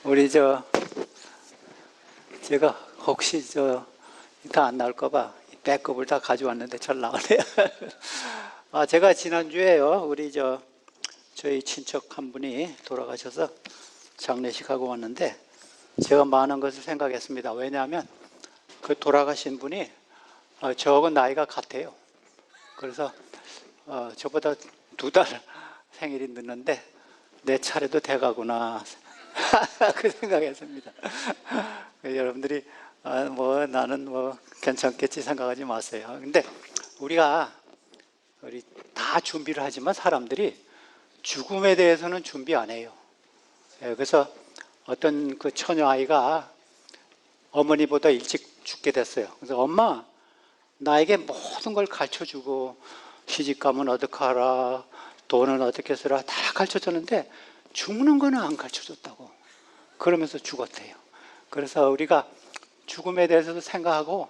우리 제가 혹시 다 안 나올까봐 백업을 다 가져왔는데 잘 나오네요. 제가 지난주에요, 저희 친척 한 분이 돌아가셔서 장례식 하고 왔는데 제가 많은 것을 생각했습니다. 왜냐하면 그 돌아가신 분이 저하고 나이가 같아요. 그래서 저보다 2달 생일이 늦는데 내 차례도 돼가구나 그 생각했습니다. 여러분들이 나는 괜찮겠지 생각하지 마세요. 근데 우리 다 준비를 하지만 사람들이 죽음에 대해서는 준비 안 해요. 그래서 어떤 그 처녀 아이가 어머니보다 일찍 죽게 됐어요. 그래서 엄마, 나에게 모든 걸 가르쳐주고 시집 가면 어떻게 하라, 돈은 어떻게 쓰라 다 가르쳐줬는데 죽는 거는 안 가르쳐줬다고. 그러면서 죽었대요. 그래서 우리가 죽음에 대해서도 생각하고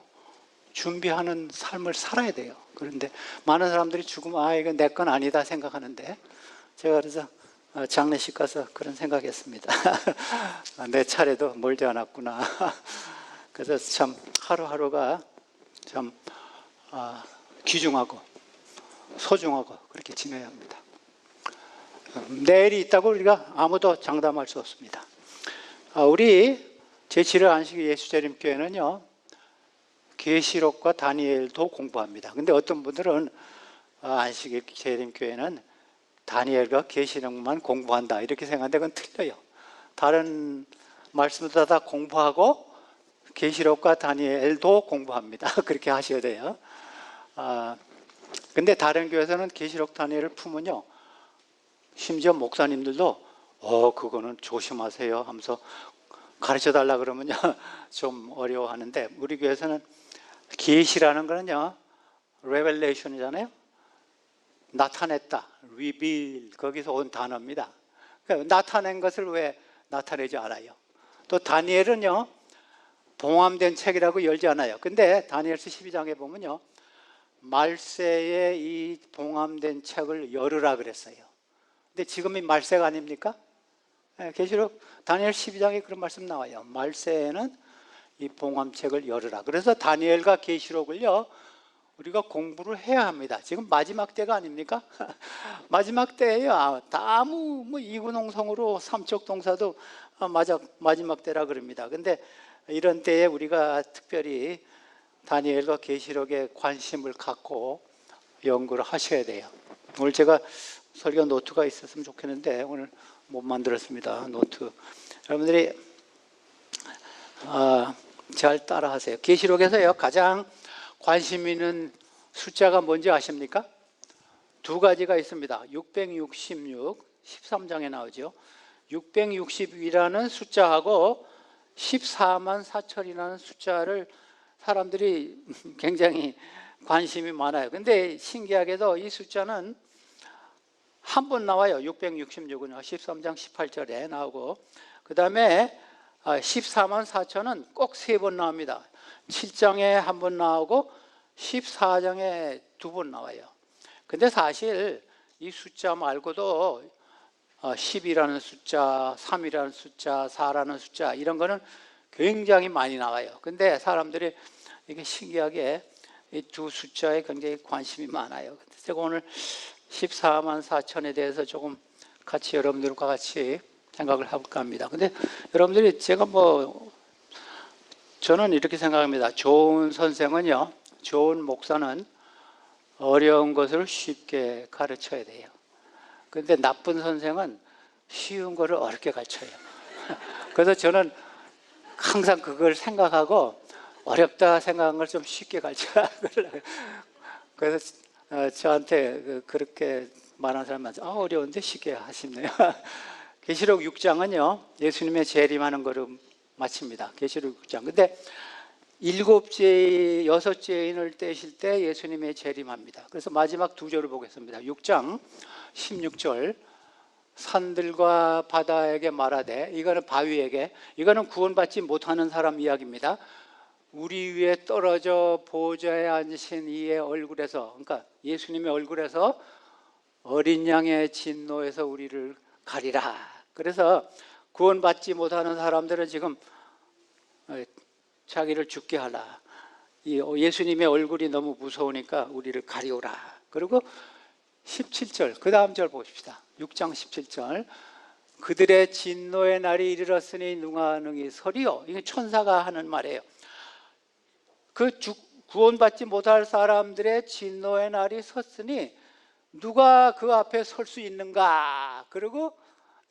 준비하는 삶을 살아야 돼요. 그런데 많은 사람들이 죽으면 이건 내 건 아니다 생각하는데 제가 그래서 장례식 가서 그런 생각했습니다. 내 차례도 멀지 않았구나. 그래서 참 하루하루가 참 귀중하고 소중하고 그렇게 지내야 합니다. 내일이 있다고 우리가 아무도 장담할 수 없습니다. 우리 제7회 안식 예수재림교회는요, 계시록과 다니엘도 공부합니다. 근데 어떤 분들은 안식 재림교회는 다니엘과 계시록만 공부한다 이렇게 생각하는데 그건 틀려요. 다른 말씀도 다 공부하고 계시록과 다니엘도 공부합니다. 그렇게 하셔야 돼요. 근데 다른 교회에서는 계시록 다니엘을 품으면요, 심지어 목사님들도 그거는 조심하세요 하면서 가르쳐 달라 그러면요 좀 어려워하는데, 우리 교회에서는 계시라는 거는요 레벨레이션이잖아요. 나타냈다, reveal, 거기서 온 단어입니다. 그러니까 나타낸 것을 왜 나타내지 않아요? 또 다니엘은요 봉함된 책이라고 열지 않아요. 근데 다니엘서 12장에 보면요, 말세에 이 봉함된 책을 열으라 그랬어요. 근데 지금이 말세가 아닙니까? 계시록 다니엘 12장에 그런 말씀 나와요. 말세에는 이 봉함책을 열으라. 그래서 다니엘과 계시록을요 우리가 공부를 해야 합니다. 지금 마지막 때가 아닙니까? 마지막 때예요. 아무 이구동성으로 삼척동사도 마지막 때라 그럽니다. 근데 이런 때에 우리가 특별히 다니엘과 계시록에 관심을 갖고 연구를 하셔야 돼요. 오늘 제가 설교 노트가 있었으면 좋겠는데 오늘 못 만들었습니다. 노트. 여러분들이 잘 따라하세요. 계시록에서요 가장 관심 있는 숫자가 뭔지 아십니까? 2가지가 있습니다. 666, 13장에 나오죠. 660이라는 숫자하고 14만 4천이라는 숫자를 사람들이 굉장히 관심이 많아요. 근데 신기하게도 이 숫자는 한 번 나와요. 666은 13장 18절에 나오고, 그 다음에 14만 4천은 꼭 3번 나옵니다. 7장에 한 번 나오고 14장에 2번 나와요. 근데 사실 이 숫자 말고도 10이라는 숫자, 3이라는 숫자, 4라는 숫자 이런 거는 굉장히 많이 나와요. 근데 사람들이 이게 신기하게 이 2 숫자에 굉장히 관심이 많아요. 제가 오늘 14만 4천에 대해서 조금 같이 여러분들과 같이 생각을 해볼까 합니다. 근데 여러분들이 저는 이렇게 생각합니다. 좋은 선생은요, 좋은 목사는 어려운 것을 쉽게 가르쳐야 돼요. 근데 나쁜 선생은 쉬운 거를 어렵게 가르쳐요. 그래서 저는 항상 그걸 생각하고 어렵다 생각한 걸 좀 쉽게 가르쳐야 하려고. 그래서 저한테 그렇게 말하는 사람 많죠. 어려운데 쉽게 하시네요. 계시록 6장은요 예수님의 재림하는 거로 마칩니다. 계시록 6장. 근데 7째, 6째인을 떼실 때 예수님의 재림합니다. 그래서 마지막 2절을 보겠습니다. 6장 16절. 산들과 바다에게 말하되, 이거는 바위에게, 이거는 구원받지 못하는 사람 이야기입니다. 우리 위에 떨어져 보좌에 앉으신 이의 얼굴에서, 그러니까 예수님의 얼굴에서 어린 양의 진노에서 우리를 가리라. 그래서 구원받지 못하는 사람들은 지금 자기를 죽게 하라. 예수님의 얼굴이 너무 무서우니까 우리를 가리우라. 그리고 17절, 그 다음 절 보십시다. 6장 17절. 그들의 진노의 날이 이르렀으니 누가 능히 서리요. 이게 천사가 하는 말이에요. 구원받지 못할 사람들의 진노의 날이 섰으니 누가 그 앞에 설 수 있는가. 그리고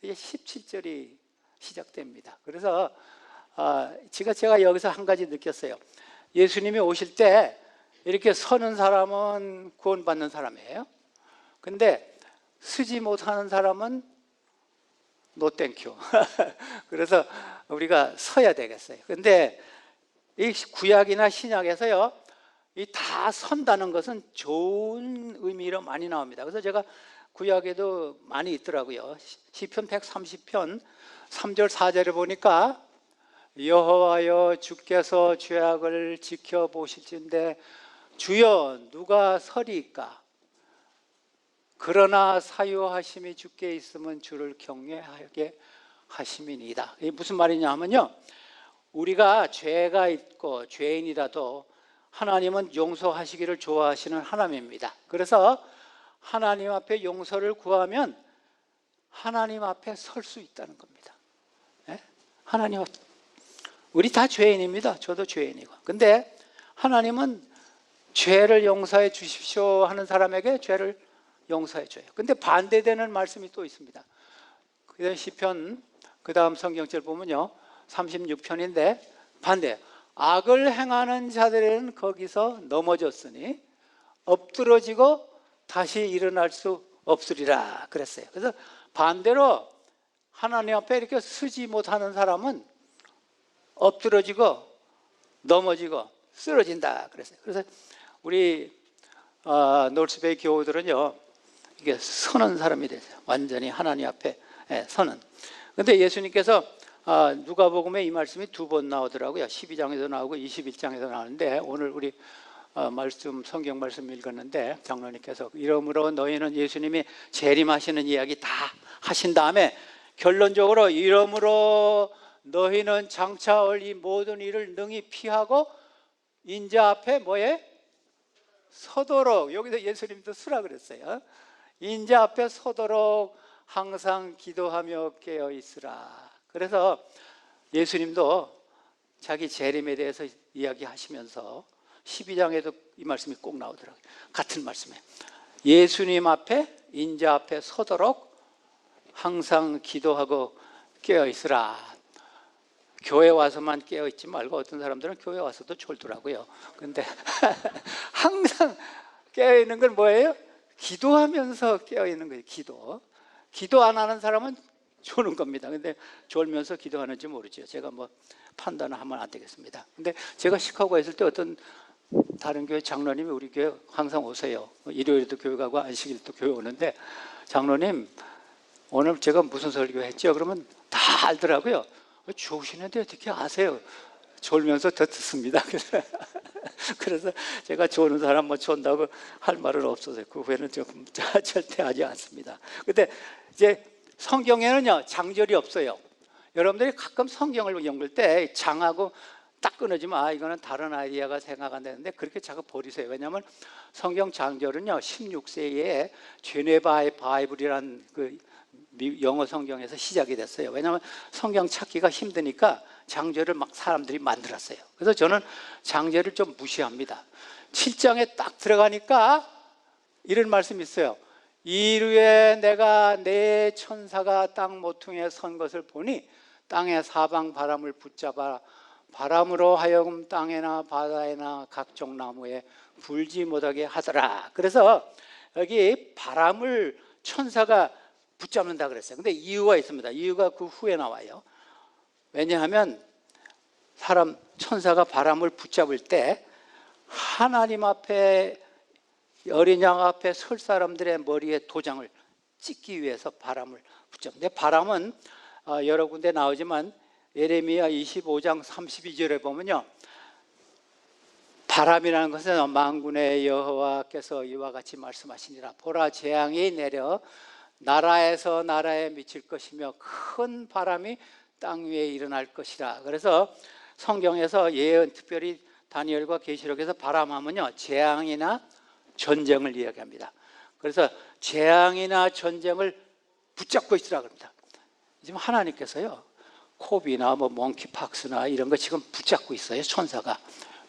이게 17절이 시작됩니다. 그래서 제가 여기서 한 가지 느꼈어요. 예수님이 오실 때 이렇게 서는 사람은 구원받는 사람이에요. 근데 서지 못하는 사람은 노 땡큐. 그래서 우리가 서야 되겠어요. 근데 이 구약이나 신약에서요, 이 다 선다는 것은 좋은 의미로 많이 나옵니다. 그래서 제가 구약에도 많이 있더라고요. 시편 130편 3절 4절에 보니까 여호와여 주께서 죄악을 지켜보실진데 주여 누가 서리이까. 그러나 사유하심이 주께 있으면 주를 경외하게 하심이니이다. 이게 무슨 말이냐 하면요, 우리가 죄가 있고 죄인이라도 하나님은 용서하시기를 좋아하시는 하나님입니다. 그래서 하나님 앞에 용서를 구하면 하나님 앞에 설 수 있다는 겁니다. 하나님 앞에, 우리 다 죄인입니다. 저도 죄인이고. 근데 하나님은 죄를 용서해 주십시오 하는 사람에게 죄를 용서해 줘요. 근데 반대되는 말씀이 또 있습니다. 그 시편 그 다음 성경절 보면요, 36편인데 반대. 악을 행하는 자들은 거기서 넘어졌으니 엎드러지고 다시 일어날 수 없으리라 그랬어요. 그래서 반대로 하나님 앞에 이렇게 서지 못하는 사람은 엎드러지고 넘어지고 쓰러진다 그랬어요. 그래서 우리 노스베이 교우들은요, 이게 서는 사람이 되세요. 완전히 하나님 앞에 서는. 근데 예수님께서 누가복음에 이 말씀이 두 번 나오더라고요. 12장에도 나오고 21장에도 나오는데, 오늘 우리 성경 말씀 읽었는데 장로님께서 이러므로 너희는, 예수님이 재림하시는 이야기 다 하신 다음에 결론적으로 이러므로 너희는 장차 이 모든 일을 능히 피하고 인자 앞에 뭐에? 서도록. 여기서 예수님도 서라 그랬어요. 인자 앞에 서도록 항상 기도하며 깨어 있으라. 그래서 예수님도 자기 재림에 대해서 이야기하시면서 12장에도 이 말씀이 꼭 나오더라고요. 같은 말씀에 예수님 앞에, 인자 앞에 서도록 항상 기도하고 깨어 있으라. 교회 와서만 깨어 있지 말고, 어떤 사람들은 교회 와서도 졸더라고요. 근데 항상 깨어 있는 건 뭐예요? 기도하면서 깨어 있는 거예요. 기도 안 하는 사람은 조는 겁니다. 근데 졸면서 기도하는지 모르죠. 제가 뭐 판단을 하면 안 되겠습니다. 근데 제가 시카고에 있을 때 어떤 다른 교회 장로님이 우리 교회 항상 오세요. 일요일에도 교회 가고 안식일도 교회 오는데, 장로님 오늘 제가 무슨 설교했죠? 그러면 다 알더라고요. 좋으시는데 어떻게 아세요? 졸면서 더 듣습니다. 그래서 제가 조는 사람 뭐 존다고 할 말은 없어서 그 후에는 조금 절대 하지 않습니다. 근데 이제 성경에는요, 장절이 없어요. 여러분들이 가끔 성경을 읽을 때 장하고 딱 끊어지면 이거는 다른 아이디어가 생각 안 되는데 그렇게 자꾸 버리세요. 왜냐하면 성경 장절은요, 16세기에 제네바의 바이블이라는 그 영어 성경에서 시작이 됐어요. 왜냐하면 성경 찾기가 힘드니까 장절을 막 사람들이 만들었어요. 그래서 저는 장절을 좀 무시합니다. 7장에 딱 들어가니까 이런 말씀이 있어요. 이르에 내가 내 천사가 땅 모퉁이에 선 것을 보니 땅의 사방 바람을 붙잡아 바람으로 하여금 땅에나 바다에나 각종 나무에 불지 못하게 하더라. 그래서 여기 바람을 천사가 붙잡는다 그랬어요. 근데 이유가 있습니다. 이유가 그 후에 나와요. 왜냐하면 천사가 바람을 붙잡을 때 하나님 앞에, 어린 양 앞에 설 사람들의 머리에 도장을 찍기 위해서 바람을 붙잡는데, 바람은 여러 군데 나오지만 예레미야 25장 32절에 보면요, 바람이라는 것은 만군의 여호와께서 이와 같이 말씀하시니라. 보라, 재앙이 내려 나라에서 나라에 미칠 것이며 큰 바람이 땅 위에 일어날 것이라. 그래서 성경에서 예언, 특별히 다니엘과 계시록에서 바람하면요, 재앙이나 전쟁을 이야기합니다. 그래서 재앙이나 전쟁을 붙잡고 있으라 그럽니다. 지금 하나님께서요, 코비나 뭐 몽키팍스나 이런 거 지금 붙잡고 있어요, 천사가.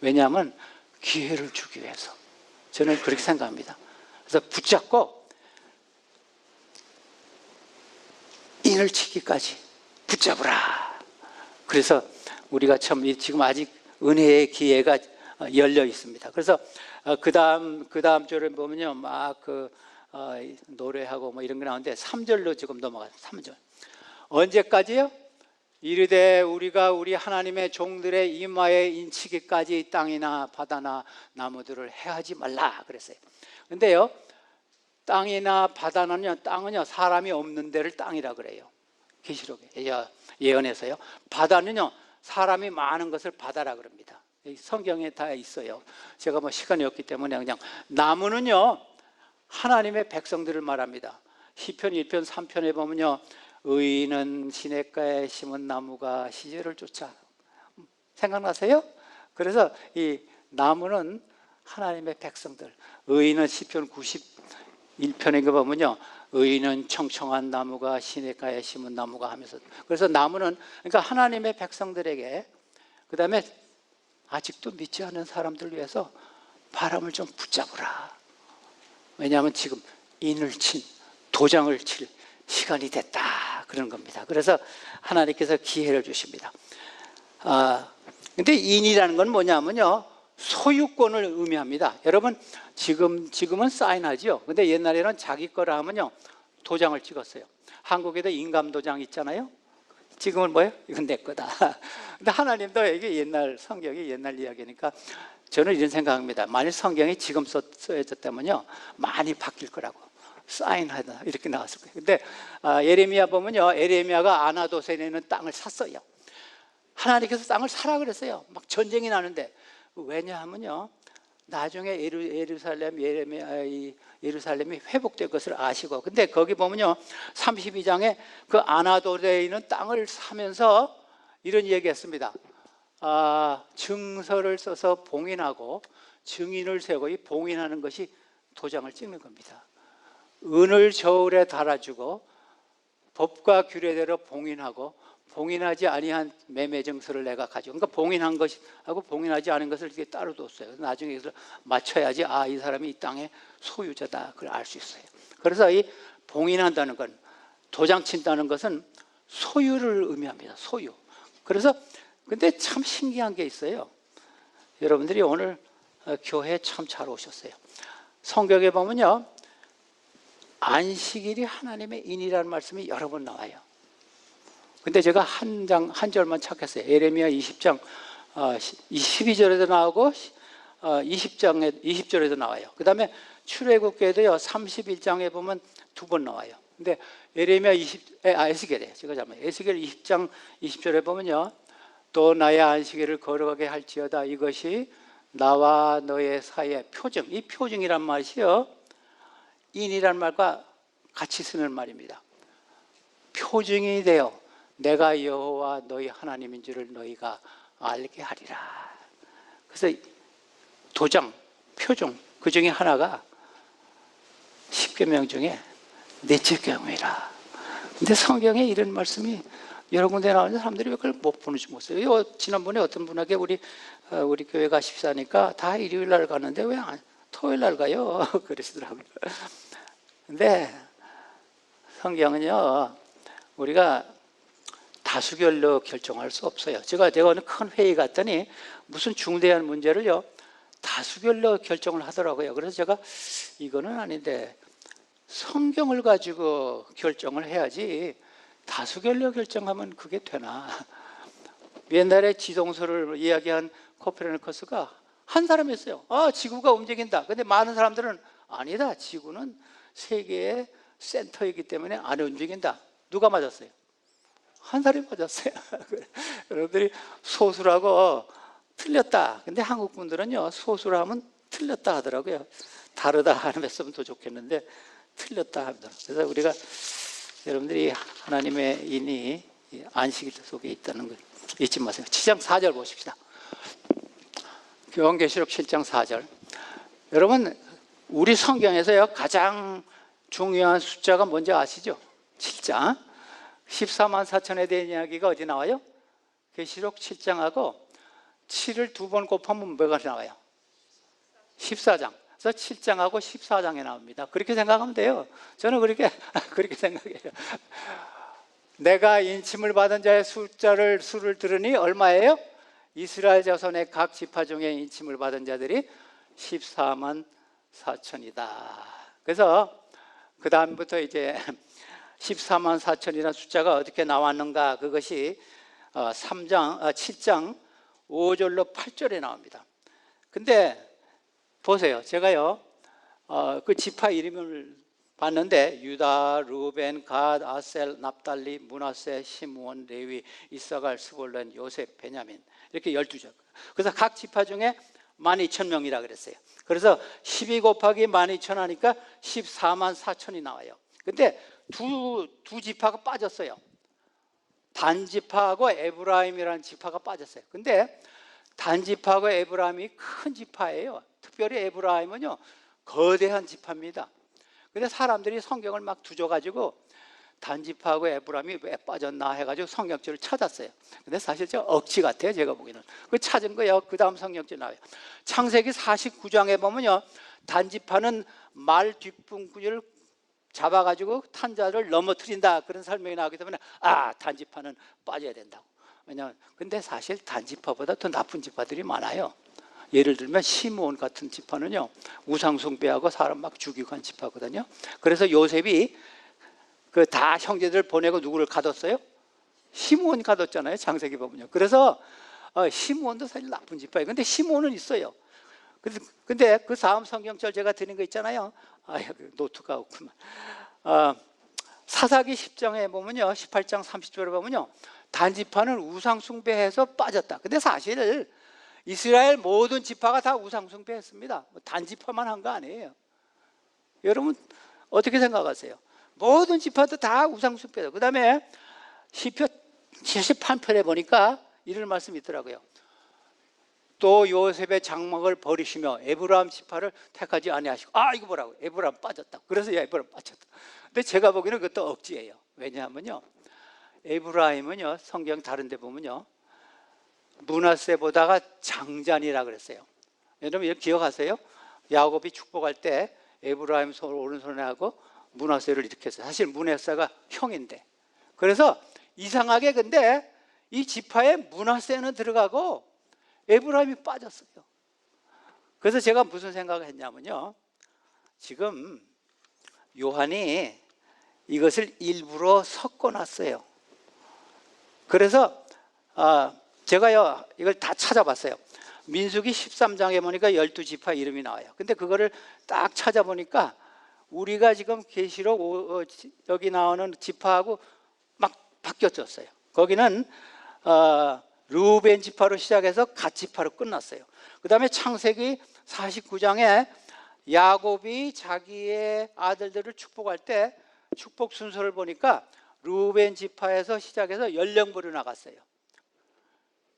왜냐하면 기회를 주기 위해서. 저는 그렇게 생각합니다. 그래서 붙잡고 인을 치기까지 붙잡으라. 그래서 우리가 참 지금 아직 은혜의 기회가 열려 있습니다. 그래서 그 다음 절에 보면요, 막 노래하고 뭐 이런 거 나오는데 3절로 지금 넘어가요. 3절. 언제까지요? 이르되 우리가 우리 하나님의 종들의 이마에 인치기까지 땅이나 바다나 나무들을 해하지 말라 그랬어요. 근데요, 땅이나 바다는요, 땅은요 사람이 없는 데를 땅이라 그래요. 계시록에 예언에서요. 바다는요 사람이 많은 것을 바다라 그럽니다. 성경에 다 있어요. 제가 뭐 시간이 없기 때문에 그냥. 나무는요 하나님의 백성들을 말합니다. 시편 1편 3편에 보면요, 의인은 시냇가에 심은 나무가 시절을 쫓아. 생각나세요? 그래서 이 나무는 하나님의 백성들. 의인은 시편 91편에 보면요, 의인은 청청한 나무가 시냇가에 심은 나무가 하면서. 그래서 나무는 그러니까 하나님의 백성들에게, 그 다음에 아직도 믿지 않는 사람들 위해서 바람을 좀 붙잡으라. 왜냐하면 지금 인을 친, 도장을 칠 시간이 됐다 그런 겁니다. 그래서 하나님께서 기회를 주십니다. 근데 인이라는 건 뭐냐면요, 소유권을 의미합니다. 여러분 지금은 사인하죠. 근데 옛날에는 자기 거라 하면요 도장을 찍었어요. 한국에도 인감도장 있잖아요. 지금은 뭐예요? 이건 내 거다. 근데 하나님도 이게 옛날 성경이 옛날 이야기니까 저는 이런 생각합니다. 만일 성경이 지금 써졌다면요 많이 바뀔 거라고. 사인하다 이렇게 나왔을 거예요. 근데 예레미야 보면요, 예레미야가 아나도선에 있는 땅을 샀어요. 하나님께서 땅을 사라 그랬어요. 막 전쟁이 나는데. 왜냐하면요, 나중에 예루살렘이 회복될 것을 아시고. 근데 거기 보면요 32장에 그 아나도에 있는 땅을 사면서 이런 얘기했습니다. 증서를 써서 봉인하고 증인을 세우고, 이 봉인하는 것이 도장을 찍는 겁니다. 은을 저울에 달아주고 법과 규례대로 봉인하고, 봉인하지 아니한 매매 증서를 내가 가지고, 그러니까 봉인한 것하고 봉인하지 않은 것을 이렇게 따로 뒀어요. 나중에 이것을 맞춰야지 이 사람이 이 땅의 소유자다 그걸 알 수 있어요. 그래서 이 봉인한다는 건, 도장 친다는 것은 소유를 의미합니다. 소유. 그래서 근데 참 신기한 게 있어요. 여러분들이 오늘 교회에 참 잘 오셨어요. 성경에 보면요, 안식일이 하나님의 인이라는 말씀이 여러 번 나와요. 근데 제가 한 절만 찾겠어요. 예레미야 20장 12절에도 나오고 20절에도 나와요. 그 다음에 출애굽기에도요 31장에 보면 2번 나와요. 근데 예레미야 에스겔에 제가 에스겔 20장 20절에 보면요, 또 나의 안식일을 거룩하게 할지어다. 이것이 나와 너의 사이의 표징. 이 표징이란 말이요 인이란 말과 같이 쓰는 말입니다. 표징이 되어 내가 여호와 너희 하나님인 줄을 너희가 알게 하리라. 그래서 도장, 표징, 그 중에 하나가 10계명 중에 넷째 계명이라. 근데 성경에 이런 말씀이 여러 군데 나오는데 사람들이 왜 그걸 못 보는지 모르겠어요. 지난번에 어떤 분에게 우리 교회 가십사니까 다 일요일 날 가는데 왜 토요일 날 가요? 그러시더라고요. 근데 성경은요, 우리가 다수결로 결정할 수 없어요. 제가 어느 큰 회의 갔더니 무슨 중대한 문제를요 다수결로 결정을 하더라고요. 그래서 제가 이거는 아닌데 성경을 가지고 결정을 해야지 다수결로 결정하면 그게 되나. 옛날에 지동설을 이야기한 코페르니쿠스가 한 사람이었어요. 지구가 움직인다. 근데 많은 사람들은 아니다, 지구는 세계의 센터이기 때문에 안 움직인다. 누가 맞았어요? 한 사람이 맞았어요. 여러분들이 소수라고 틀렸다. 근데 한국 분들은요 소수라 하면 틀렸다 하더라고요. 다르다 하면 했으면 더 좋겠는데 틀렸다 합니다. 그래서 우리가 여러분들이 하나님의 인이 안식 속에 있다는 걸 잊지 마세요. 7장 4절 보십시다. 요한계시록 7장 4절. 여러분, 우리 성경에서요 가장 중요한 숫자가 뭔지 아시죠? 7장 14만 4천에 대한 이야기가 어디 나와요? 계시록 7장하고 7을 두 번 곱하면 뭐가 나와요? 14장. 그래서 7장하고 14장에 나옵니다. 그렇게 생각하면 돼요. 저는 그렇게 생각해요. 내가 인침을 받은 자의 수를 들으니 얼마예요? 이스라엘 자손의 각 지파 중에 인침을 받은 자들이 14만 4천이다. 그래서 그 다음부터 이제 14만 4천이라는 숫자가 어떻게 나왔는가, 그것이 7장 5절로 8절에 나옵니다. 근데 보세요. 제가요 그 지파 이름을 봤는데 유다, 루벤, 갓, 아셀, 납달리, 므낫세, 시므온, 레위, 이사갈, 스볼론, 요셉, 베냐민, 이렇게 12절. 그래서 각 지파 중에 12,000명이라 그랬어요. 그래서 12 곱하기 12,000 하니까 14만 4천이 나와요. 근데 두 지파가 빠졌어요. 단 지파하고 에브라임이라는 지파가 빠졌어요. 근데 단 지파하고 에브라임이 큰 지파예요. 특별히 에브라임은요 거대한 지파입니다. 근데 사람들이 성경을 막 두져가지고 단지파하고 에브라임이 왜 빠졌나 해가지고 성경책을 찾았어요. 근데 사실 저 억지 같아요. 제가 보기에는. 그 찾은 거예요. 그 다음 성경책 나와요. 창세기 49장에 보면요 단지파는 말 뒷분구를 잡아가지고 탄자를 넘어뜨린다, 그런 설명이 나오기 때문에 단지파는 빠져야 된다고. 왜냐하면 근데 사실 단지파보다 더 나쁜 지파들이 많아요. 예를 들면 시므온 같은 지파는요 우상 숭배하고 사람 막 죽이고 한 지파거든요. 그래서 요셉이 그 다 형제들 보내고 누구를 가뒀어요? 시므온 가뒀잖아요. 창세기 보면요. 그래서 시므온도 사실 나쁜 지파예요. 근데 시므온은 있어요. 근데 그 다음 성경절 제가 드린 거 있잖아요. 노트가 없구만. 사사기 10장에 보면요 18장 30절에 보면요 단지파는 우상 숭배해서 빠졌다. 근데 사실 이스라엘 모든 지파가 다 우상 숭배했습니다. 단지파만 한 거 아니에요. 여러분 어떻게 생각하세요? 모든 지파도 다 우상 숭배해요. 그 다음에 시편 78편에 보니까 이런 말씀이 있더라고요. 또 요셉의 장막을 버리시며 에브라임 지파를 택하지 아니하시고, 이거 뭐라고? 에브라임 빠졌다. 그래서 에브라임 빠졌다. 근데 제가 보기에는 그것도 억지예요. 왜냐하면요 에브라임은요 성경 다른 데 보면요 므낫세보다가 장자니라 그랬어요. 여러분 이거 기억하세요? 야곱이 축복할 때 에브라임 오른손에 하고 므낫세를 이렇게 했어요. 사실 므낫세가 형인데. 그래서 이상하게 근데 이 지파에 므낫세는 들어가고 에브라임이 빠졌어요. 그래서 제가 무슨 생각을 했냐면요 지금 요한이 이것을 일부러 섞어놨어요. 그래서 제가요 이걸 다 찾아봤어요. 민수기 13장에 보니까 12지파 이름이 나와요. 근데 그거를 딱 찾아보니까 우리가 지금 계시록 여기 나오는 지파하고 막 바뀌어졌어요. 거기는 르우벤 지파로 시작해서 갓 지파로 끝났어요. 그 다음에 창세기 49장에 야곱이 자기의 아들들을 축복할 때 축복 순서를 보니까 르우벤 지파에서 시작해서 연령부로 나갔어요.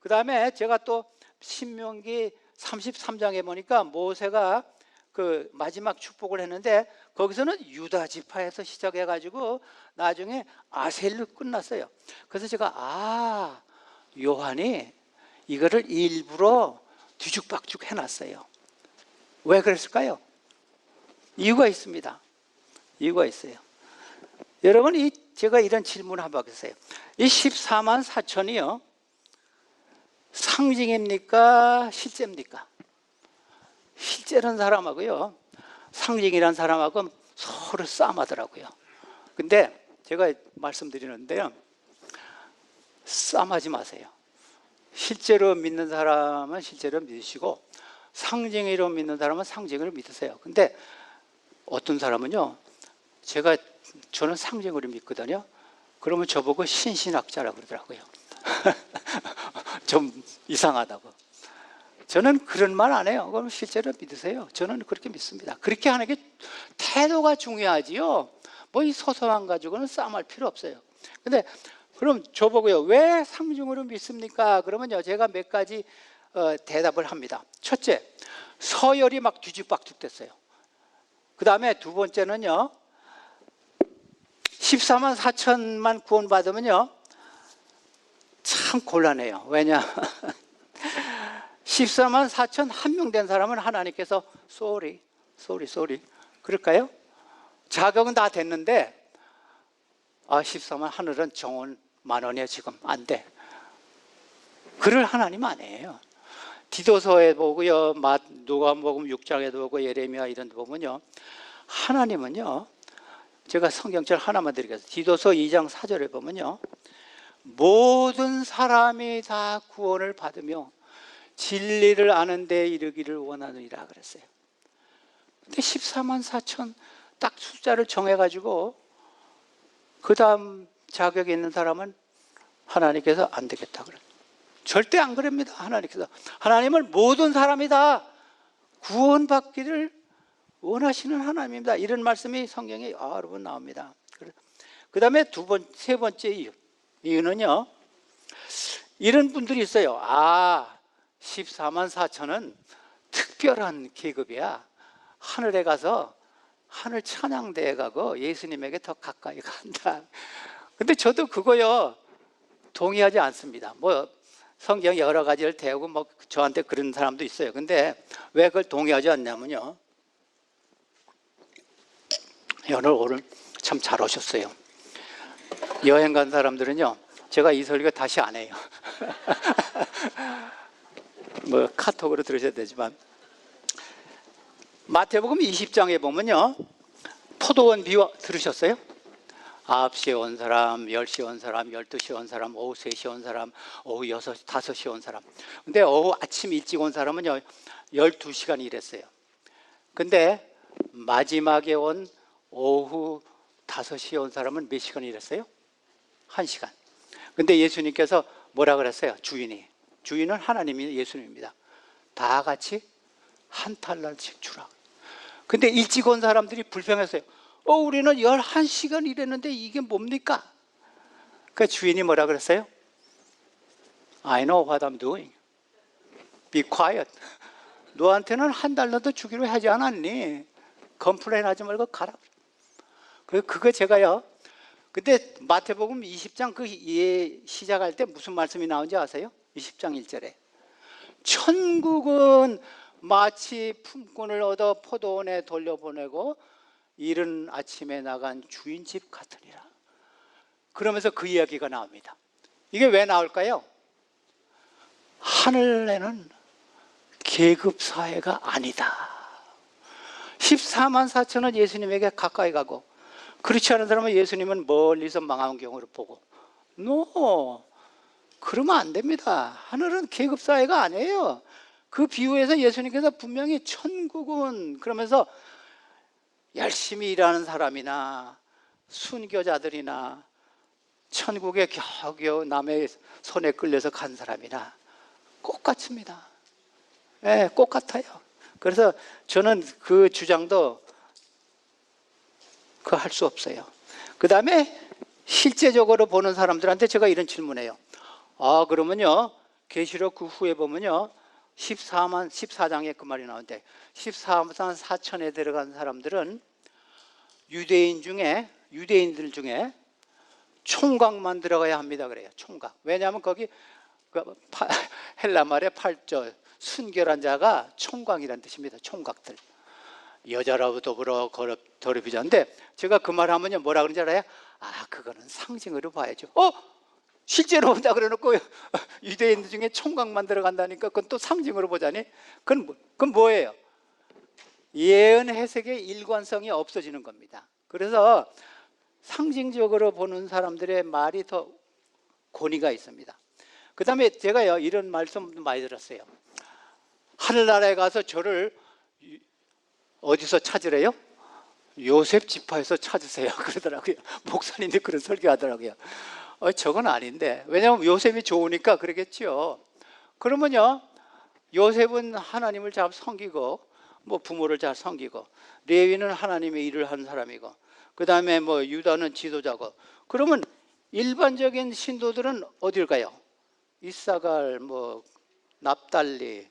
그 다음에 제가 또 신명기 33장에 보니까 모세가 그 마지막 축복을 했는데 거기서는 유다 지파에서 시작해가지고 나중에 아셀로 끝났어요. 그래서 제가 요한이 이거를 일부러 뒤죽박죽 해놨어요. 왜 그랬을까요? 이유가 있습니다. 이유가 있어요. 여러분 제가 이런 질문을 한번 하겠어요. 이 14만 4천이요 상징입니까? 실제입니까? 실제라는 사람하고요 상징이라는 사람하고 서로 싸움하더라고요. 근데 제가 말씀드리는데요 싸움하지 마세요. 실제로 믿는 사람은 실제로 믿으시고 상징으로 믿는 사람은 상징으로 믿으세요. 근데 어떤 사람은요 저는 상징으로 믿거든요. 그러면 저보고 신신학자라고 그러더라고요. 좀 이상하다고. 저는 그런 말 안 해요. 그럼 실제로 믿으세요. 저는 그렇게 믿습니다. 그렇게 하는 게 태도가 중요하지요. 뭐 이 소소한 가지고는 싸움할 필요 없어요. 근데 그럼 저보고요, 왜 상징으로 믿습니까? 그러면요, 제가 몇 가지 대답을 합니다. 첫째, 서열이 막 뒤죽박죽 됐어요. 그 다음에 두 번째는요, 14만 4천만 구원받으면요, 참 곤란해요. 왜냐? 14만 4천 한 명 된 사람은 하나님께서 sorry 그럴까요? 자격은 다 됐는데 14만 하늘은 정원 10,000원이야 지금 안 돼. 그럴 하나님 아니에요. 디도서에 보고요, 누가복음 6장에도 보고 예레미야 이런 데 보면요, 하나님은요, 제가 성경절 하나만 드리겠습니다. 디도서 2장 4절에 보면요, 모든 사람이 다 구원을 받으며 진리를 아는 데 이르기를 원하느니라 그랬어요. 근데 14만 4천 딱 숫자를 정해가지고 그 다음 자격이 있는 사람은 하나님께서 안 되겠다 그래요. 절대 안 그럽니다. 하나님께서 하나님은 모든 사람이 다 구원받기를 원하시는 하나님입니다. 이런 말씀이 성경에 여러 번 나옵니다. 그 다음에 세 번째 이유는요, 이런 분들이 있어요. 14만 4천은 특별한 계급이야. 하늘에 가서 하늘 찬양대에 가고 예수님에게 더 가까이 간다. 근데 저도 그거요, 동의하지 않습니다. 뭐 성경 여러 가지를 대고 뭐 저한테 그런 사람도 있어요. 근데 왜 그걸 동의하지 않냐면요, 오늘 참 잘 오셨어요. 여행 간 사람들은요, 제가 이 설교 다시 안 해요. 뭐 카톡으로 들으셔야 되지만, 마태복음 20장에 보면요, 포도원 비유 들으셨어요? 9시에 온 사람, 10시에 온 사람, 12시에 온 사람, 오후 3시에 온 사람, 오후 6시, 5시에 온 사람. 근데 오후 아침 일찍 온 사람은요, 12시간 일했어요. 근데 마지막에 온 오후 5시에 온 사람은 몇 시간 일했어요? 1시간. 근데 예수님께서 뭐라 그랬어요? 주인은 하나님이 예수님입니다. 다 같이 한 달러씩 주라. 근데 일찍 온 사람들이 불평했어요. 우리는 11시간 일했는데 이게 뭡니까? 그 주인이 뭐라 그랬어요? I know what I'm doing. Be quiet. 너한테는 한 달러도 주기로 하지 않았니? 컴플레인 하지 말고 가라. 그거 제가요, 근데 마태복음 20장 시작할 때 무슨 말씀이 나오는지 아세요? 20장 1절에 천국은 마치 품꾼을 얻어 포도원에 돌려보내고 이른 아침에 나간 주인집 같으니라. 그러면서 그 이야기가 나옵니다. 이게 왜 나올까요? 하늘에는 계급사회가 아니다. 14만 4천은 예수님에게 가까이 가고, 그렇지 않은 사람은 예수님은 멀리서 망원경으로 보고. 그러면 안 됩니다. 하늘은 계급사회가 아니에요. 그 비유에서 예수님께서 분명히 천국은 그러면서 열심히 일하는 사람이나 순교자들이나 천국에 겨우겨우 남의 손에 끌려서 간 사람이나 똑같습니다. 네, 똑같아요. 그래서 저는 그 주장도 할 수 없어요. 그 다음에 실제적으로 보는 사람들한테 제가 이런 질문해요. 그러면요, 계시록 그 후에 보면요, 14장에 그 말이 나오는데 14만 4천에 들어간 사람들은 유대인들 중에 총각만 들어가야 합니다. 그래요. 총각. 왜냐하면 거기 헬라 말의 8절 순결한 자가 총각이라는 뜻입니다. 총각들. 여자라고 더불어 더럽히자인데, 제가 그 말 하면요, 뭐라 그런지 알아요? 그거는 상징으로 봐야죠. 실제로 본다 그래놓고 유대인들 중에 총각만 들어간다니까 그건 또 상징으로 보자니? 그건 뭐예요? 예언 해석의 일관성이 없어지는 겁니다. 그래서 상징적으로 보는 사람들의 말이 더 권위가 있습니다. 그 다음에 제가요, 이런 말씀도 많이 들었어요. 하늘나라에 가서 저를 어디서 찾으래요? 요셉 지파에서 찾으세요 그러더라고요. 목사님들이 그런 설교하더라고요. 저건 아닌데, 왜냐하면 요셉이 좋으니까 그러겠죠. 그러면요, 요셉은 하나님을 잘 섬기고 뭐 부모를 잘 섬기고, 레위는 하나님의 일을 한 사람이고, 그 다음에 뭐 유다는 지도자고. 그러면 일반적인 신도들은 어딜 가요? 이사갈, 뭐 납달리,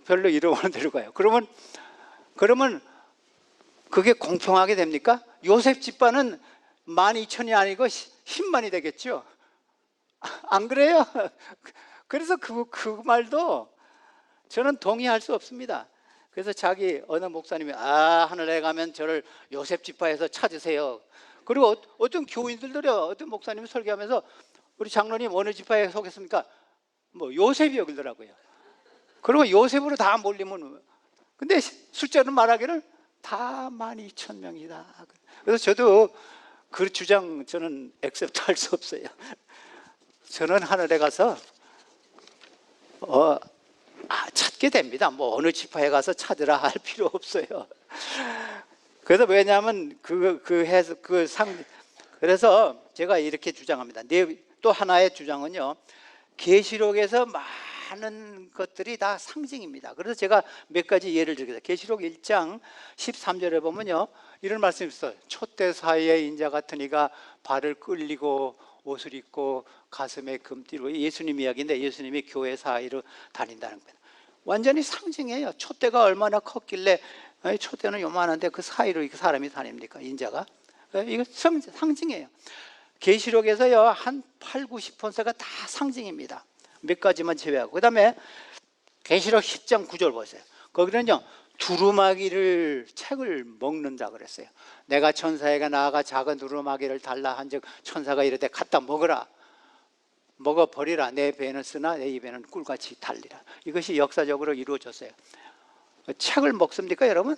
별로 이름 없는 데로 가요. 그러면 그게 공평하게 됩니까? 요셉 집안은 12,000이 아니고 10만이 되겠죠. 안 그래요? 그래서 그 말도 저는 동의할 수 없습니다. 그래서 자기 어느 목사님이 하늘에 가면 저를 요셉 지파에서 찾으세요. 그리고 어떤 교인들도요, 어떤 목사님이 설교하면서 우리 장로님 어느 지파에 속했습니까? 뭐 요셉이요 그러더라고요. 그리고 요셉으로 다 몰리면, 근데 숫자는 말하기를 다 12,000명이다. 그래서 저도 그 주장 저는 액셉트 할 수 없어요. 저는 하늘에 가서 찾게 됩니다. 뭐 어느 지파에 가서 찾으라 할 필요 없어요. 그래서 왜냐하면 그래서 제가 이렇게 주장합니다. 또 하나의 주장은요, 계시록에서 많은 것들이 다 상징입니다. 그래서 제가 몇 가지 예를 들겠습니다. 계시록 1장 13절에 보면요, 이런 말씀이 있어요. 촛대 사이에 인자 같은 이가 발을 끌리고 옷을 입고 가슴에 금띠로, 예수님 이야기인데 예수님이 교회 사이로 다닌다는 겁니다. 완전히 상징이에요. 촛대가 얼마나 컸길래, 촛대는 요만한데 그 사이로 사람이 다닙니까? 인자가. 이거 상징이에요. 계시록에서요 한 8, 90%가 다 상징입니다. 몇 가지만 제외하고. 그 다음에 계시록 10장 9절 보세요. 거기는요, 두루마기를 책을 먹는다 그랬어요. 내가 천사에게 나아가 작은 두루마기를 달라 한즉 천사가 이르되 갖다 먹으라, 먹어버리라. 내 배는 쓰나 내 입에는 꿀같이 달리라. 이것이 역사적으로 이루어졌어요. 책을 먹습니까 여러분?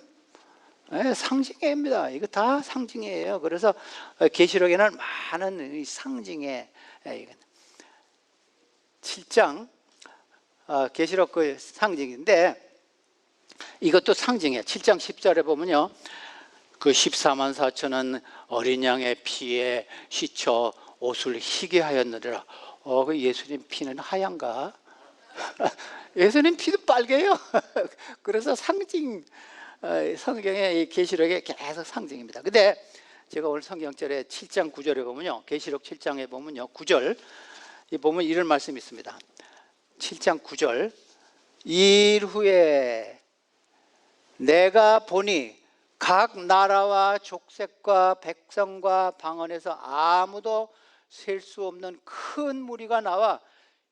상징입니다. 이거 다 상징이에요. 그래서 계시록에는 많은 상징의 7장 계시록 그 상징인데, 이것도 상징이에요. 7장 10절에 보면요, 그 14만 4천은 어린 양의 피에 씻혀 옷을 희게 하였느니라. 그 예수님 피는 하얀가? 예수님 피도 빨개요. 그래서 상징, 성경의 계시록에 계속 상징입니다. 근데 제가 오늘 성경절에 7장 9절에 보면요, 계시록 7장에 보면요 9절 보면 이런 말씀이 있습니다. 7장 9절, 이일 후에 내가 보니 각 나라와 족속과 백성과 방언에서 아무도 셀 수 없는 큰 무리가 나와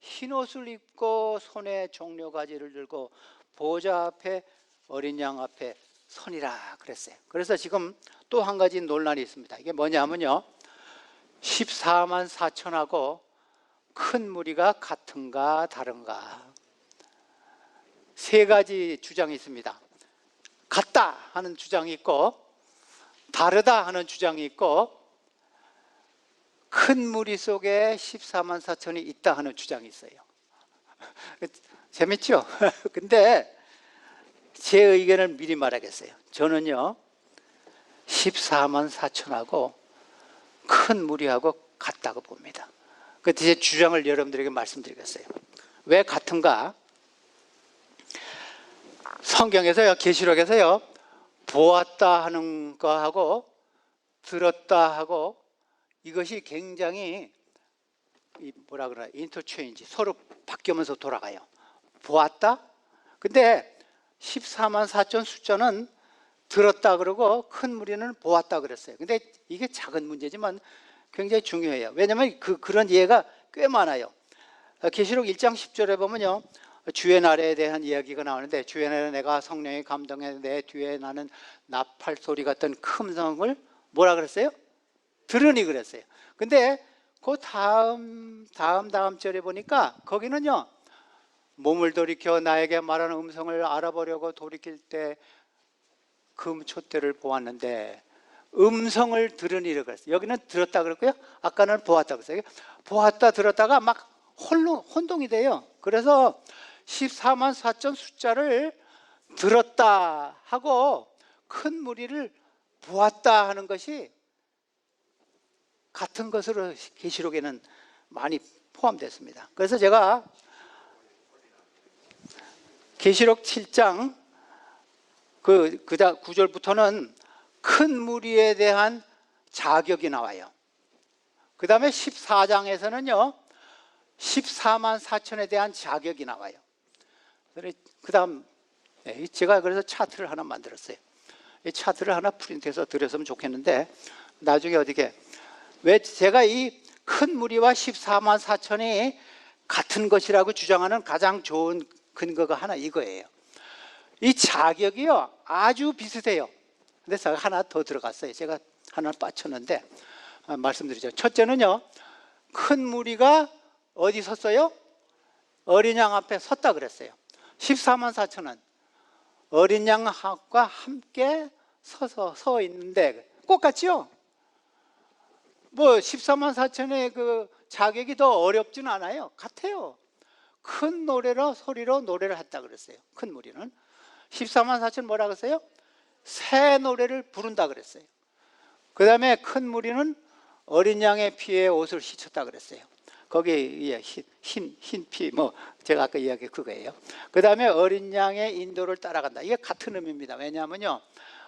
흰옷을 입고 손에 종려가지를 들고 보좌 앞에 어린 양 앞에 선이라 그랬어요. 그래서 지금 또 한 가지 논란이 있습니다. 이게 뭐냐면요, 14만 4천하고 큰 무리가 같은가 다른가, 세 가지 주장이 있습니다. 같다 하는 주장이 있고, 다르다 하는 주장이 있고, 큰 무리 속에 14만 4천이 있다 하는 주장이 있어요. 재밌죠? 근데 제 의견을 미리 말하겠어요. 저는요 14만 4천하고 큰 무리하고 같다고 봅니다. 그 제 주장을 여러분들에게 말씀드리겠어요. 왜 같은가? 성경에서요, 계시록에서요, 보았다 하는 거하고 들었다 하고, 이것이 굉장히 뭐라 그러나 인터체인지, 서로 바뀌면서 돌아가요. 보았다? 근데 14만 4천 숫자는 들었다 그러고 큰 무리는 보았다 그랬어요. 근데 이게 작은 문제지만 굉장히 중요해요. 왜냐하면 그런 예가 꽤 많아요. 계시록 1장 10절에 보면요, 주의 날에 대한 이야기가 나오는데, 주의 날에 내가 성령의 감동에 내 뒤에 나는 나팔 소리 같은 큰 성을 뭐라 그랬어요? 들으니 그랬어요. 근데 그 다음 절에 보니까 거기는요, 몸을 돌이켜 나에게 말하는 음성을 알아보려고 돌이킬 때 금촛대를 보았는데 음성을 들으니라 그랬어요. 여기는 들었다 그랬고요, 아까는 보았다 그랬어요. 보았다 들었다가 막 혼동이 돼요. 그래서 14만 4천 숫자를 들었다 하고 큰 무리를 보았다 하는 것이 같은 것으로 계시록에는 많이 포함됐습니다. 그래서 제가 계시록 7장 그다 9절부터는 큰 무리에 대한 자격이 나와요. 그 다음에 14장에서는요 14만 4천에 대한 자격이 나와요. 그 다음 제가 그래서 차트를 하나 만들었어요. 이 차트를 하나 프린트해서 드렸으면 좋겠는데, 나중에 어떻게, 왜 제가 이 큰 무리와 14만 4천이 같은 것이라고 주장하는 가장 좋은 근거가 하나 이거예요. 이 자격이요 아주 비슷해요. 근데 제가 하나 더 들어갔어요. 제가 하나 빠쳤는데 말씀드리죠. 첫째는요, 큰 무리가 어디 섰어요? 어린 양 앞에 섰다 그랬어요. 14만 4천은 어린 양과 함께 서 있는데 똑같지요? 뭐 14만 4천의 그 자격이 더 어렵지는 않아요. 같아요. 큰 소리로 노래를 했다 그랬어요. 큰 무리는 14만 4천 뭐라 그랬어요? 새 노래를 부른다 그랬어요. 그 다음에 큰 무리는 어린 양의 피에 옷을 씻었다 그랬어요. 거기 흰 피, 뭐 제가 아까 이야기 그거예요. 그 다음에 어린 양의 인도를 따라간다. 이게 같은 의미입니다. 왜냐하면요,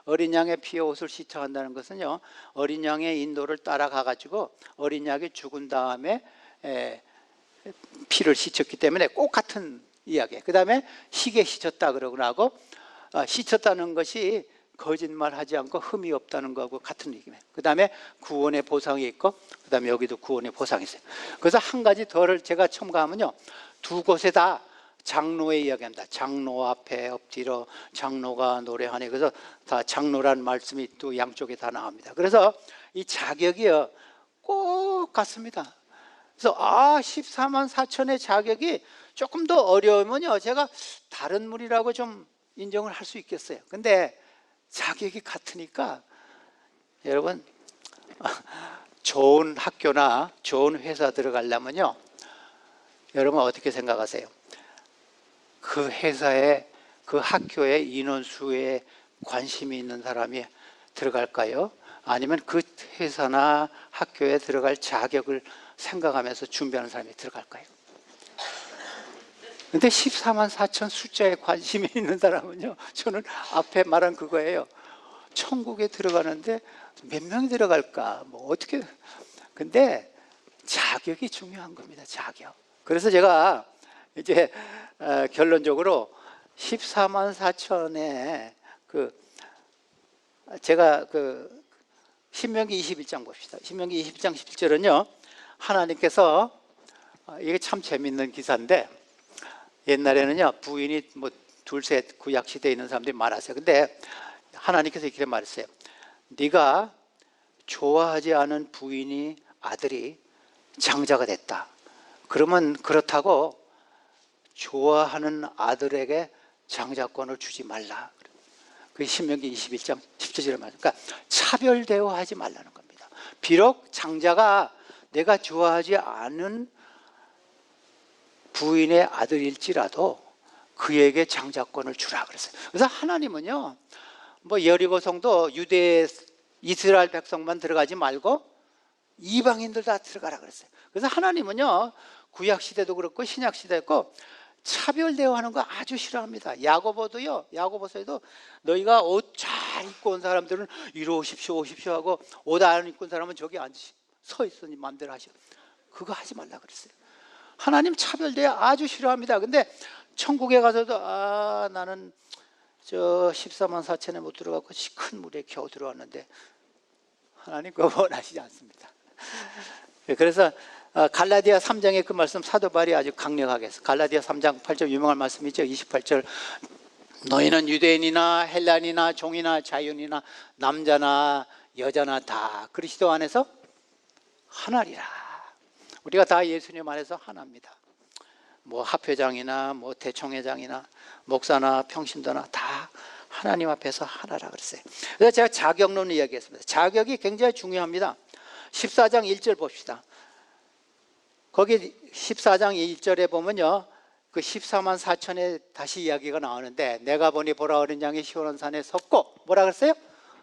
어린 양의 피에 옷을 씻어 간다는 것은요, 어린 양의 인도를 따라가 가지고 어린 양이 죽은 다음에 피를 씻었기 때문에 꼭 같은 이야기예요. 그 다음에 희게 씻었다 그러고 나고, 씻었다는 것이 거짓말하지 않고 흠이 없다는 거하고 같은 얘기예요. 그 다음에 구원의 보상이 있고, 그 다음에 여기도 구원의 보상이 있어요. 그래서 한 가지 더를 제가 첨가하면요, 두 곳에 다 장로의 이야기합니다. 장로 앞에 엎드려 장로가 노래하네. 그래서 다 장로란 말씀이 또 양쪽에 다 나옵니다. 그래서 이 자격이요 꼭 같습니다. 그래서 14만 4천의 자격이 조금 더 어려우면요 제가 다른 물이라고 좀 인정을 할 수 있겠어요. 근데 자격이 같으니까 여러분 좋은 학교나 좋은 회사 들어가려면요, 여러분 어떻게 생각하세요? 그 회사에, 그 학교에 인원수에 관심이 있는 사람이 들어갈까요? 아니면 그 회사나 학교에 들어갈 자격을 생각하면서 준비하는 사람이 들어갈까요? 근데 14만 4천 숫자에 관심이 있는 사람은요, 저는 앞에 말한 그거예요. 천국에 들어가는데 몇 명이 들어갈까? 뭐 어떻게. 근데 자격이 중요한 겁니다. 자격. 그래서 제가 이제 결론적으로 14만 4천에 제가 신명기 21장 봅시다. 신명기 21장 17절은요 하나님께서, 이게 참 재밌는 기사인데, 옛날에는요 부인이 뭐 둘셋 구약 시대에 있는 사람들이 많았어요. 근데 하나님께서 이렇게 말했어요. 네가 좋아하지 않은 부인이 아들이 장자가 됐다. 그러면 그렇다고 좋아하는 아들에게 장자권을 주지 말라. 그게 신명기 21장 17절에 말이에요. 그러니까 차별 대우하지 말라는 겁니다. 비록 장자가 내가 좋아하지 않은 부인의 아들일지라도 그에게 장자권을 주라 그랬어요. 그래서 하나님은요, 뭐 여리고 성도 유대 이스라엘 백성만 들어가지 말고 이방인들 다 들어가라 그랬어요. 그래서 하나님은요 구약 시대도 그렇고 신약 시대도 차별 대우하는 거 아주 싫어합니다. 야고보서에도 너희가 옷 잘 입고 온 사람들은 이리 오십시오 하고, 옷 안 입고 온 사람은 저기 서 있으니 마음대로 하시오. 그거 하지 말라 그랬어요. 하나님 차별 대우 아주 싫어합니다. 근데 천국에 가서도 나는 저 14만 4천에 못 들어가고 큰 물에 겨우 들어왔는데, 하나님 그거 원하시지 않습니다. 그래서 갈라디아 3장의 그 말씀 사도 바울이 아주 강력하게 했어요. 갈라디아 3장 8절 유명한 말씀이죠. 28절 너희는 유대인이나 헬란이나 종이나 자유인이나 남자나 여자나 다 그리스도 안에서 하나리라. 우리가 다 예수님 안에서 하나입니다. 뭐 합회장이나 뭐 대총회장이나 목사나 평신도나 다 하나님 앞에서 하나라 그랬어요. 그래서 제가 자격론을 이야기했습니다. 자격이 굉장히 중요합니다. 14장 1절 봅시다. 거기 14장 1절에 보면요, 그 14만 4천에 다시 이야기가 나오는데, 내가 보니 보라 어린 양이 시온산 산에 섰고, 뭐라 그랬어요?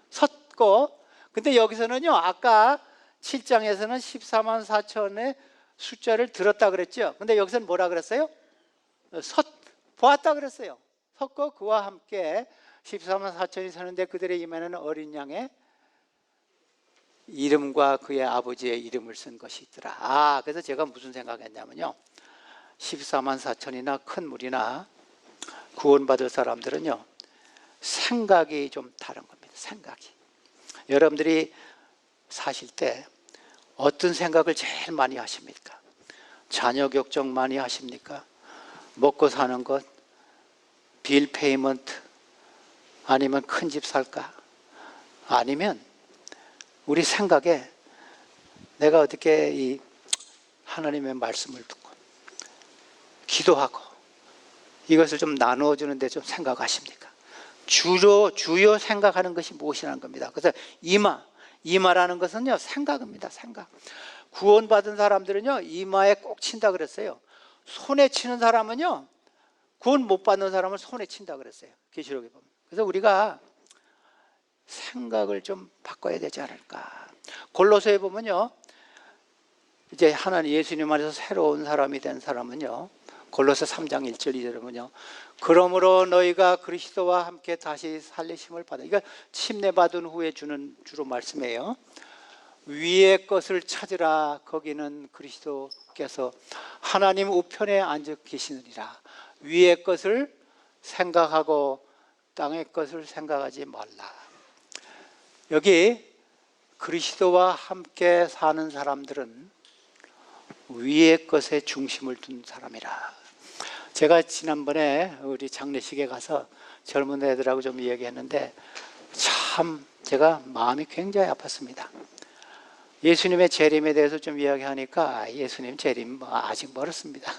섰고. 근데 여기서는요, 아까 7장에서는 14만 4천의 숫자를 들었다 그랬죠. 근데 여기서는 뭐라 그랬어요? 보았다 그랬어요. 섰고 그와 함께 14만 4천이 사는데 그들의 이마에는 어린 양의 이름과 그의 아버지의 이름을 쓴 것이 있더라. 그래서 제가 무슨 생각했냐면요, 14만 4천이나 큰 무리나 구원받을 사람들은요, 생각이 좀 다른 겁니다. 생각이. 여러분들이 사실 때 어떤 생각을 제일 많이 하십니까? 자녀 걱정 많이 하십니까? 먹고 사는 것, 빌 페이먼트, 아니면 큰 집 살까? 아니면 우리 생각에 내가 어떻게 이 하나님의 말씀을 듣고 기도하고 이것을 좀 나누어 주는데 좀 생각하십니까? 주요 생각하는 것이 무엇이라는 겁니다. 그래서 이마라는 것은요, 생각입니다. 생각. 구원받은 사람들은요, 이마에 꼭 친다 그랬어요. 손에 치는 사람은요, 구원 못 받는 사람을 손에 친다 그랬어요. 계시록에 보면. 그래서 우리가 생각을 좀 바꿔야 되지 않을까. 골로새에 보면요, 이제 하나님 예수님 안에서 새로운 사람이 된 사람은요, 골로새 3장 1절 2절에 보면요, 그러므로 너희가 그리스도와 함께 다시 살리심을 받아. 이거 침례받은 후에 주는 주로 말씀이에요. 위의 것을 찾으라. 거기는 그리스도께서 하나님 우편에 앉아 계시느니라. 위의 것을 생각하고 땅의 것을 생각하지 말라. 여기 그리스도와 함께 사는 사람들은 위의 것에 중심을 둔 사람이라. 제가 지난번에 우리 장례식에 가서 젊은 애들하고 좀 이야기했는데 참 제가 마음이 굉장히 아팠습니다. 예수님의 재림에 대해서 좀 이야기하니까 예수님 재림 아직 멀었습니다.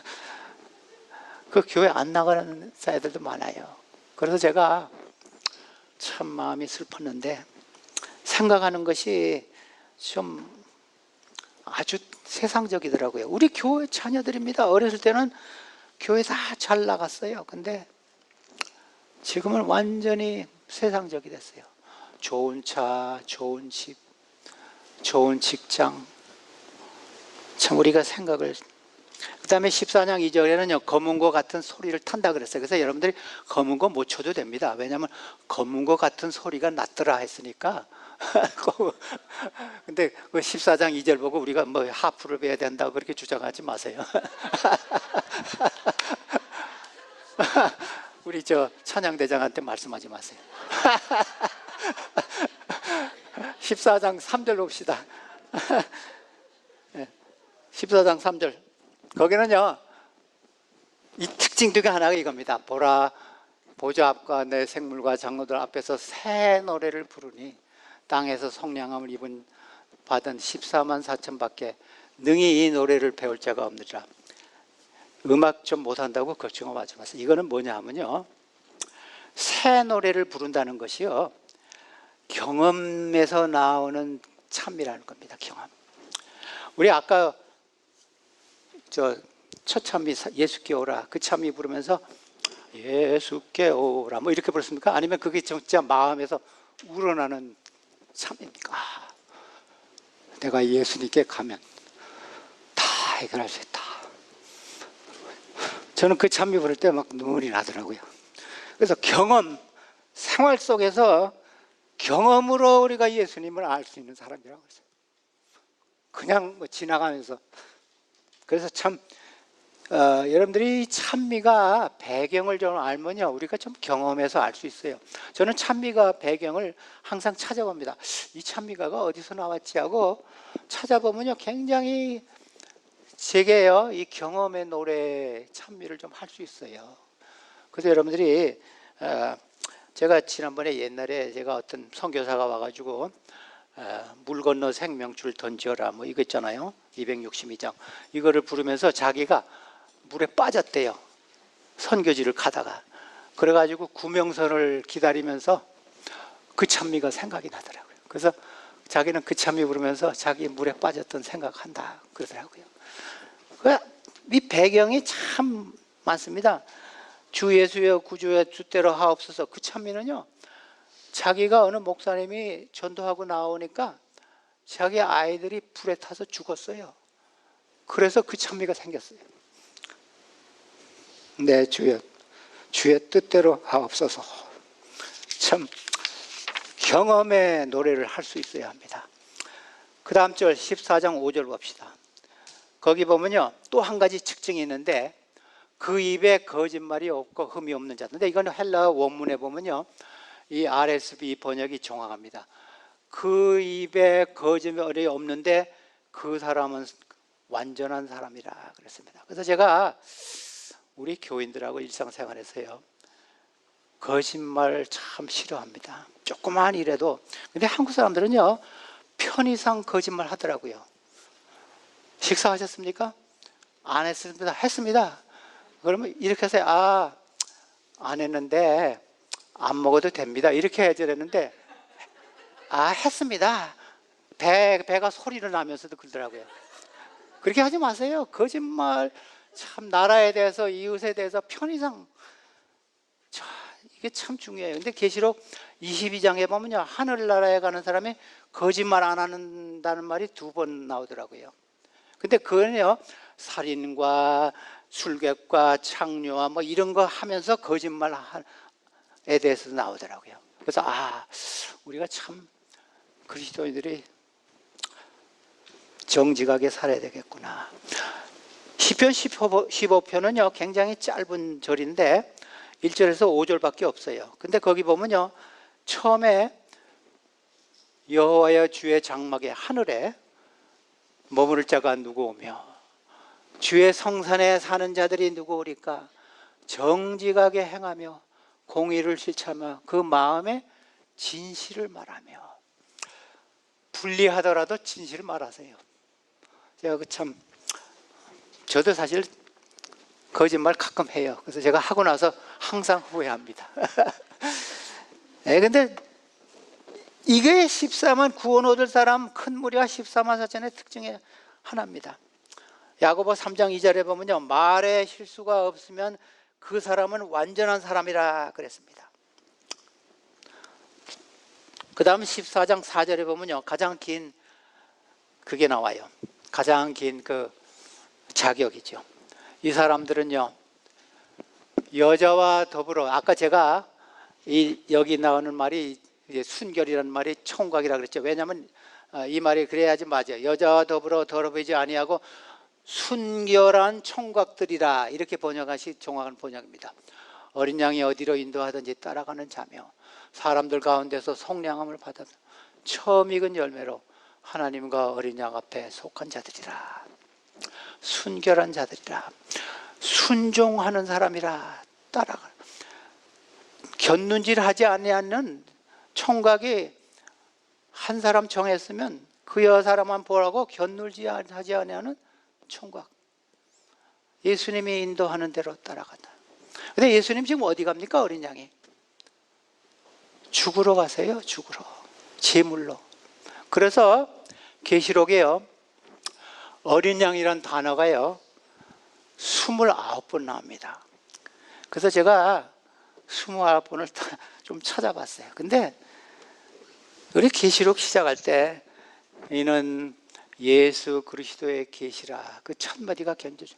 그 교회 안 나가는 사람들도 많아요. 그래서 제가 참 마음이 슬펐는데, 생각하는 것이 좀 아주 세상적이더라고요. 우리 교회 자녀들입니다. 어렸을 때는 교회 다 잘 나갔어요. 근데 지금은 완전히 세상적이 됐어요. 좋은 차, 좋은 집, 좋은 직장. 참 우리가 생각을. 그 다음에 14장 2절에는요, 검은 거 같은 소리를 탄다 그랬어요. 그래서 여러분들이 검은 거 못 쳐도 됩니다. 왜냐하면 검은 거 같은 소리가 낫더라 했으니까. 근데 그 14장 2절 보고 우리가 뭐 하프를 배야 된다고 그렇게 주장하지 마세요. 우리 저 찬양대장한테 말씀하지 마세요. 14장 3절 봅시다. 14장 3절. 거기는요, 이 특징 중에 하나가 이겁니다. 보라, 보좌 앞과 내 생물과 장로들 앞에서 새 노래를 부르니 땅에서 성량함을 받은 14만 4천 밖에 능히 이 노래를 배울 자가 없느니라. 음악 좀 못한다고 걱정하지 마세요. 이거는 뭐냐 하면요, 새 노래를 부른다는 것이요, 경험에서 나오는 참이라는 겁니다. 경험. 우리 아까 첫 참이 예수께 오라, 그 참이 부르면서 예수께 오라 뭐 이렇게 부르습니까? 아니면 그게 진짜 마음에서 우러나는 참입니까? 내가 예수님께 가면 다 해결할 수 있다. 저는 그 참미 부를 때 막 눈물이 나더라고요. 그래서 경험, 생활 속에서 경험으로 우리가 예수님을 알 수 있는 사람이라고 했어요. 그냥 뭐 지나가면서. 그래서 참 여러분들이 찬미가 배경을 좀 알면요, 우리가 좀 경험해서 알 수 있어요. 저는 찬미가 배경을 항상 찾아봅니다. 이 찬미가가 어디서 나왔지 하고 찾아보면요, 굉장히 제게요, 이 경험의 노래 찬미를 좀 할 수 있어요. 그래서 여러분들이 제가 지난번에 옛날에 제가 어떤 선교사가 와가지고 물 건너 생명줄 던져라 뭐 이거 있잖아요. 262장 이거를 부르면서 자기가 물에 빠졌대요. 선교지를 가다가. 그래가지고 구명선을 기다리면서 그 찬미가 생각이 나더라고요. 그래서 자기는 그 찬미 부르면서 자기 물에 빠졌던 생각한다 그러더라고요. 이 배경이 참 많습니다. 주 예수여 구주여 주대로 하옵소서. 그 찬미는요, 자기가 어느 목사님이 전도하고 나오니까 자기 아이들이 불에 타서 죽었어요. 그래서 그 찬미가 생겼어요. 네, 주여, 주의 뜻대로 하옵소서. 참 경험의 노래를 할 수 있어야 합니다. 그 다음 절 14장 5절 봅시다. 거기 보면요, 또 한 가지 특징이 있는데, 그 입에 거짓말이 없고 흠이 없는 자. 근데 이건 헬라 원문에 보면요, 이 RSV 번역이 정확합니다. 그 입에 거짓말이 없는데 그 사람은 완전한 사람이라 그랬습니다. 그래서 제가 우리 교인들하고 일상생활에서요, 거짓말 참 싫어합니다. 조그만 일에도. 근데 한국 사람들은요, 편의상 거짓말 하더라고요. 식사하셨습니까? 안 했습니다. 했습니다. 그러면 이렇게 해서 안 했는데 안 먹어도 됩니다. 이렇게 해야 되는데 했습니다. 배가 소리를 나면서도 그러더라고요. 그렇게 하지 마세요. 거짓말 참 나라에 대해서 이웃에 대해서 편의상 이게 참 중요해요. 근데 계시록 22장에 보면요, 하늘나라에 가는 사람이 거짓말 안 한다는 말이 2번 나오더라고요. 근데 그거는요, 살인과 술객과 창녀와 뭐 이런 거 하면서 거짓말에 대해서 나오더라고요. 그래서 우리가 참 그리스도인들이 정직하게 살아야 되겠구나. 시편 15편은요 굉장히 짧은 절인데 1절에서 5절밖에 없어요. 근데 거기 보면요, 처음에 여호와여 주의 장막에 하늘에 머무를 자가 누구오며 주의 성산에 사는 자들이 누구오리까? 정직하게 행하며 공의를 실천하며 그 마음에 진실을 말하며. 불리하더라도 진실을 말하세요. 제가 저도 사실 거짓말 가끔 해요. 그래서 제가 하고 나서 항상 후회합니다. 근데 이게 14만 구원 얻을 사람 큰 무리와 14만 사천의 특징의 하나입니다. 야고보 3장 2절에 보면요, 말에 실수가 없으면 그 사람은 완전한 사람이라 그랬습니다. 그 다음 14장 4절에 보면요, 가장 긴 그게 나와요. 가장 긴 그 자격이죠. 이 사람들은요, 여자와 더불어, 아까 제가 여기 나오는 말이 순결이라는 말이 청각이라 그랬죠. 왜냐하면 이 말이 그래야지 맞아요. 여자와 더불어 더럽히지 아니하고 순결한 청각들이라, 이렇게 번역하시 정확한 번역입니다. 어린 양이 어디로 인도하든지 따라가는 자며 사람들 가운데서 속량함을 받아 처음 익은 열매로 하나님과 어린 양 앞에 속한 자들이라. 순결한 자들이라. 순종하는 사람이라. 따라가. 곁눈질하지 아니하는 총각이 한 사람 정했으면 그 여사람만 보라고 곁눈질하지 아니하는 총각. 예수님이 인도하는 대로 따라간다. 근데 예수님 지금 어디 갑니까? 어린 양이 죽으러 가세요. 죽으러. 제물로. 그래서 계시록에요, 어린 양이란 단어가요 29번 나옵니다. 그래서 제가 29번을 좀 찾아봤어요. 근데 우리 계시록 시작할 때 이는 예수 그리스도의 계시라, 그 첫 마디가 견뎌져.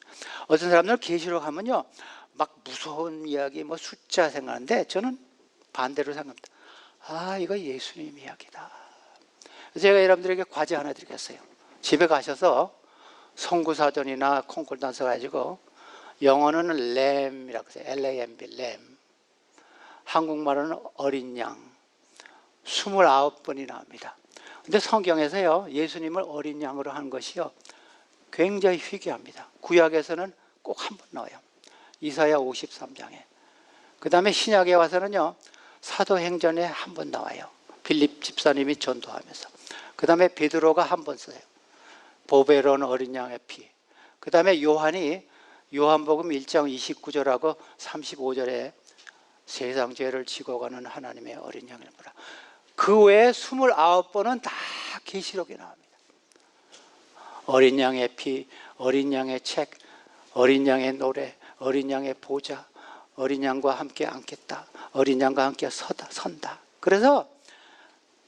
어떤 사람들은 계시록 하면요 막 무서운 이야기, 뭐 숫자 생각하는데 저는 반대로 생각합니다. 이거 예수님 이야기다. 제가 여러분들에게 과제 하나 드리겠어요. 집에 가셔서 성구사전이나 콩쿨단서 가지고, 영어는 램이라고 해요. LAMB, 램. 한국말은 어린 양. 29번이 나옵니다. 근데 성경에서요, 예수님을 어린 양으로 한 것이요 굉장히 희귀합니다. 구약에서는 꼭 한 번 나와요. 이사야 53장에. 그 다음에 신약에 와서는요, 사도행전에 한 번 나와요. 빌립 집사님이 전도하면서. 그 다음에 베드로가 한 번 써요. 보배로운 어린 양의 피. 그 다음에 요한이 요한복음 1장 29절하고 35절에 세상 죄를 지고 가는 하나님의 어린 양을 보라. 그 외에 29번은 다 계시록에 나옵니다. 어린 양의 피, 어린 양의 책, 어린 양의 노래, 어린 양의 보좌, 어린 양과 함께 앉겠다, 어린 양과 함께 선다. 그래서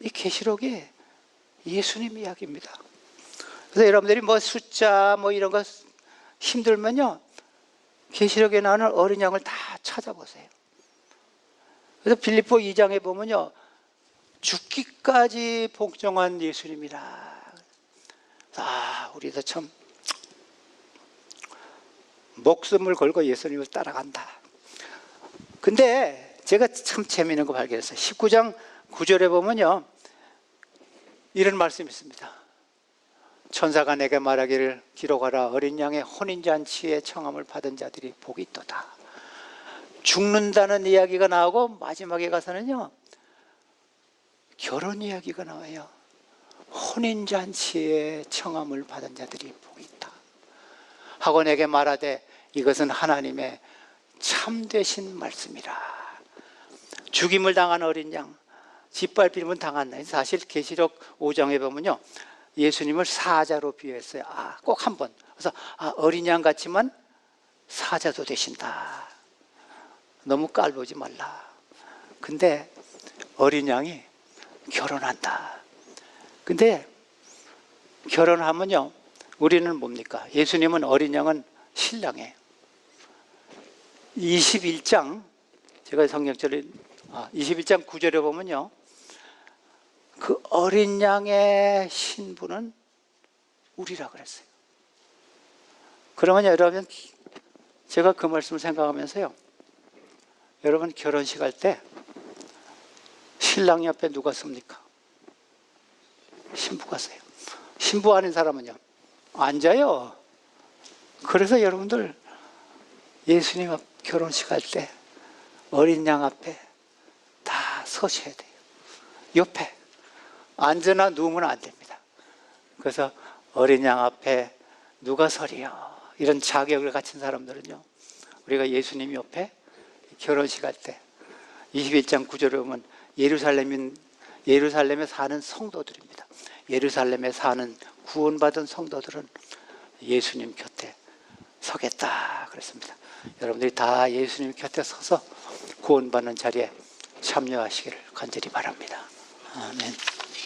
이 계시록이 예수님 이야기입니다. 그래서 여러분들이 뭐 숫자 뭐 이런 거 힘들면요 계시록에 나오는 어린 양을 다 찾아보세요. 그래서 빌립보 2장에 보면요, 죽기까지 복종한 예수님이라. 우리도 참 목숨을 걸고 예수님을 따라간다. 근데 제가 참 재미있는 거 발견했어요. 19장 9절에 보면요, 이런 말씀이 있습니다. 천사가 내게 말하기를 기록하라. 어린 양의 혼인잔치에 청함을 받은 자들이 복이 있도다. 죽는다는 이야기가 나오고 마지막에 가서는요, 결혼 이야기가 나와요. 혼인잔치에 청함을 받은 자들이 복이 있다 하고 내게 말하되 이것은 하나님의 참되신 말씀이라. 죽임을 당한 어린 양, 짓밟힘을 당한, 사실 계시록 5장에 보면요, 예수님을 사자로 비유했어요. 꼭 한 번. 그래서 어린 양 같지만 사자도 되신다. 너무 깔보지 말라. 근데 어린 양이 결혼한다. 근데 결혼하면요, 우리는 뭡니까? 예수님은 어린 양은 신랑이에요. 21장, 제가 성경절에 21장 9절에 보면요, 그 어린 양의 신부는 우리라 그랬어요. 그러면 여러분, 제가 그 말씀을 생각하면서요, 여러분 결혼식 할 때 신랑 옆에 누가 섭니까? 신부가 서요. 신부 아닌 사람은요, 앉아요. 그래서 여러분들 예수님 앞 결혼식 할 때 어린 양 앞에 다 서셔야 돼요. 옆에 앉으나 누우면 안 됩니다. 그래서 어린 양 앞에 누가 서리요? 이런 자격을 갖춘 사람들은요, 우리가 예수님 옆에 결혼식 할 때 21장 9절에 보면 예루살렘에 사는 성도들입니다. 예루살렘에 사는 구원받은 성도들은 예수님 곁에 서겠다 그랬습니다. 여러분들이 다 예수님 곁에 서서 구원받는 자리에 참여하시기를 간절히 바랍니다. 아멘.